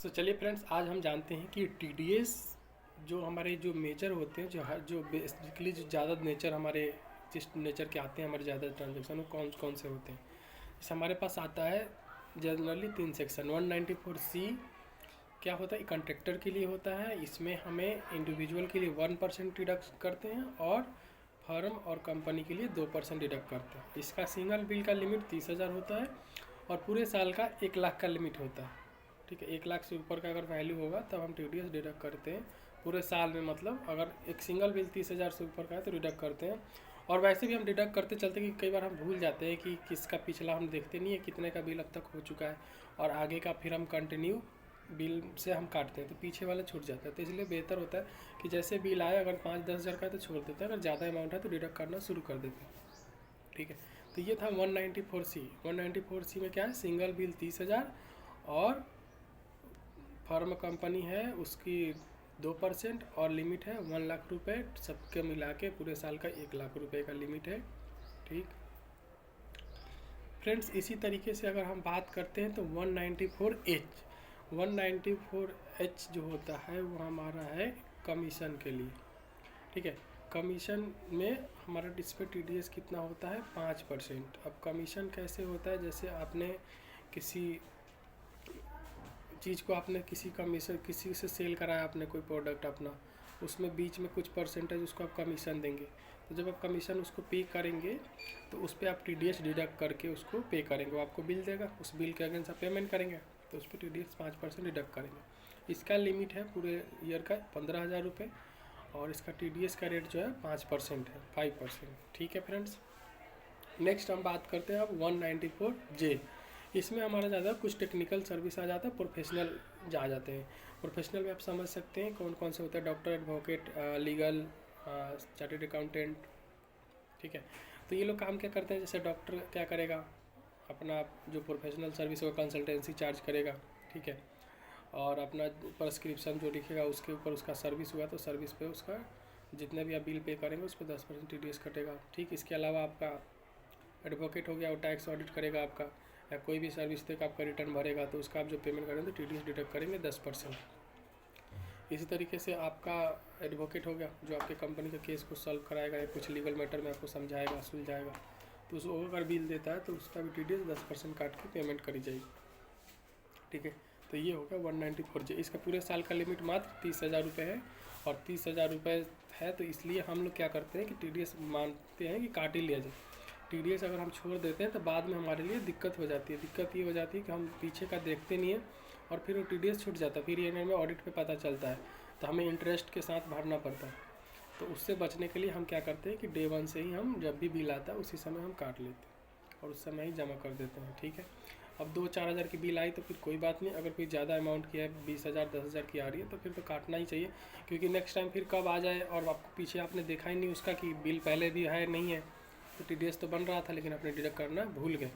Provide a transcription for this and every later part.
चलिए फ्रेंड्स, आज हम जानते हैं कि टीडीएस जो हमारे जो मेजर होते हैं, जो बेसिकली जो ज़्यादा नेचर हमारे जिस नेचर के आते हैं हमारे ज़्यादा ट्रांजेक्शन, वो कौन कौन से होते हैं। जैसे हमारे पास आता है जनरली 3 सेक्शन। 194C क्या होता है, कॉन्ट्रैक्टर के लिए होता है। इसमें हमें इंडिविजुअल के लिए 1% डिडक्ट करते हैं और फर्म और कंपनी के लिए 2% डिडक्ट करते हैं। इसका सिंगल बिल का लिमिट 30,000 होता है और पूरे साल का 1 लाख का लिमिट होता है। ठीक है, 1 लाख से ऊपर का अगर वैल्यू होगा तब हम टीडीएस डिडक्ट करते हैं पूरे साल में। मतलब अगर एक सिंगल बिल 30,000 से ऊपर का है तो डिडक्ट करते हैं। और वैसे भी हम डिडक्ट करते चलते कि कई बार हम भूल जाते हैं कि किसका पिछला हम देखते नहीं है कितने का बिल अब तक हो चुका है, और आगे का फिर हम कंटिन्यू बिल से हम काटते हैं तो पीछे वाला छूट जाता है। तो इसलिए बेहतर होता है कि जैसे बिल आए, अगर 5-10 हज़ार का है तो छोड़ देते हैं, अगर ज़्यादा अमाउंट है तो डिडक्ट करना शुरू कर देते हैं। ठीक है, तो ये था 194C। 194C में क्या है, सिंगल बिल 30,000 और फर्म कंपनी है उसकी 2% और लिमिट है 1 लाख रुपये। सबके मिला के पूरे साल का 1 लाख रुपये का लिमिट है। ठीक फ्रेंड्स, इसी तरीके से अगर हम बात करते हैं तो 194H 194H जो होता है वो हमारा है कमीशन के लिए। ठीक है, कमीशन में हमारा इस पर टीडीएस कितना होता है, 5%। अब कमीशन कैसे होता है, जैसे आपने किसी चीज़ को आपने किसी से सेल कराया आपने कोई प्रोडक्ट अपना, उसमें बीच में कुछ परसेंटेज उसको आप कमीशन देंगे। तो जब आप कमीशन उसको पे करेंगे तो उस पर आप टीडीएस डिडक्ट करके उसको पे करेंगे। वो आपको बिल देगा, उस बिल के अगेंस्ट आप पेमेंट करेंगे तो उस पर टीडीएस 5% डिडक्ट करेंगे। इसका लिमिट है पूरे ईयर का 15,000 रुपये और इसका टीडीएस का रेट जो है 5% है, 5%। ठीक है फ्रेंड्स, नेक्स्ट हम बात करते हैं अब 194J। इसमें हमारा ज़्यादा कुछ टेक्निकल सर्विस आ जाता है, प्रोफेशनल जा जाते हैं। प्रोफेशनल में आप समझ सकते हैं कौन कौन से होते हैं, doctor, advocate, legal, chartered accountant. ठीक है, तो ये लोग काम क्या करते हैं, जैसे डॉक्टर क्या करेगा, अपना जो प्रोफेशनल सर्विस होगा कंसल्टेंसी चार्ज करेगा। ठीक है, और अपना प्रेस्क्रिप्शन जो लिखेगा उसके ऊपर उसका सर्विस हुआ तो सर्विस पे उसका जितने भी आप बिल पे करेंगे उस पर 10% टीडीएस कटेगा। ठीक, इसके अलावा आपका एडवोकेट हो गया, वो टैक्स ऑडिट करेगा आपका, या कोई भी सर्विस तक आपका रिटर्न भरेगा तो उसका आप जो पेमेंट करेंगे तो टीडीएस डिडक्ट करेंगे 10%। इसी तरीके से आपका एडवोकेट हो गया जो आपके कंपनी के केस को सॉल्व कराएगा या कुछ लीगल मैटर में आपको समझाएगा, सुलझाएगा, तो उसको अगर बिल देता है तो उसका भी टीडीएस 10% काट के पेमेंट करी जाएगी। ठीक है, तो ये हो गया 194J। इसका पूरे साल का लिमिट मात्र 30,000 रुपये है, और 30,000 रुपये है तो इसलिए हम लोग क्या करते हैं कि टीडीएस मानते हैं कि काट ही लिया जाए। टीडीएस अगर हम छोड़ देते हैं तो बाद में हमारे लिए दिक्कत हो जाती है। दिक्कत ये हो जाती है कि हम पीछे का देखते नहीं हैं और फिर वो टीडीएस छूट जाता है, फिर ये में ऑडिट पे पता चलता है तो हमें इंटरेस्ट के साथ भरना पड़ता है। तो उससे बचने के लिए हम क्या करते हैं कि डे 1 से ही हम जब भी बिल आता है उसी समय हम काट लेते हैं और उस समय ही जमा कर देते हैं। ठीक है, अब 2-4 हज़ार की बिल आई तो फिर कोई बात नहीं, अगर कोई ज़्यादा अमाउंट की है 20,000 10,000 की आ रही है तो फिर तो काटना ही चाहिए, क्योंकि नेक्स्ट टाइम फिर कब आ जाए और आपको पीछे आपने देखा ही नहीं उसका कि बिल पहले भी है नहीं है, तो टीडीएस तो बन रहा था लेकिन आपने डिडक्ट करना भूल गए।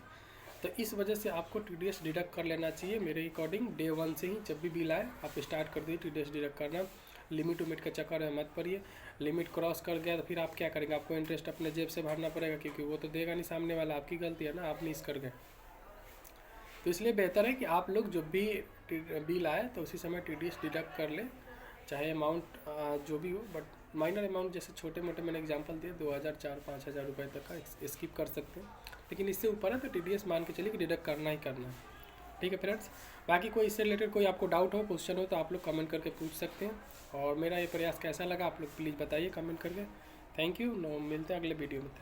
तो इस वजह से आपको टीडीएस डिडक्ट कर लेना चाहिए। मेरे अकॉर्डिंग डे 1 से ही जब भी बिल आए आप स्टार्ट कर दीजिए टीडीएस डिडक्ट करना। लिमिट उमिट के चक्कर में मत पड़िए, लिमिट क्रॉस कर गया तो फिर आप क्या करेंगे, आपको इंटरेस्ट अपने जेब से भरना पड़ेगा, क्योंकि वो तो देगा नहीं सामने वाला, आपकी गलती है ना, आप मिस कर गए। तो इसलिए बेहतर है कि आप लोग जब भी बिल आए तो उसी समय टीडीएस डिडक्ट कर लें, चाहे अमाउंट जो भी हो, बट माइनर अमाउंट जैसे छोटे मोटे मैंने एग्जांपल दिए 2,000 4-5 हज़ार रुपये तक का स्किप कर सकते हैं, लेकिन इससे ऊपर है तो टीडीएस मान के चलिए कि डिडक्ट करना ही करना है। ठीक है फ्रेंड्स, बाकी कोई इससे रिलेटेड कोई आपको डाउट हो, क्वेश्चन हो तो आप लोग कमेंट करके पूछ सकते हैं। और मेरा ये प्रयास कैसा लगा आप लोग प्लीज़ बताइए कमेंट करके। थैंक यू, मिलते हैं अगले वीडियो में।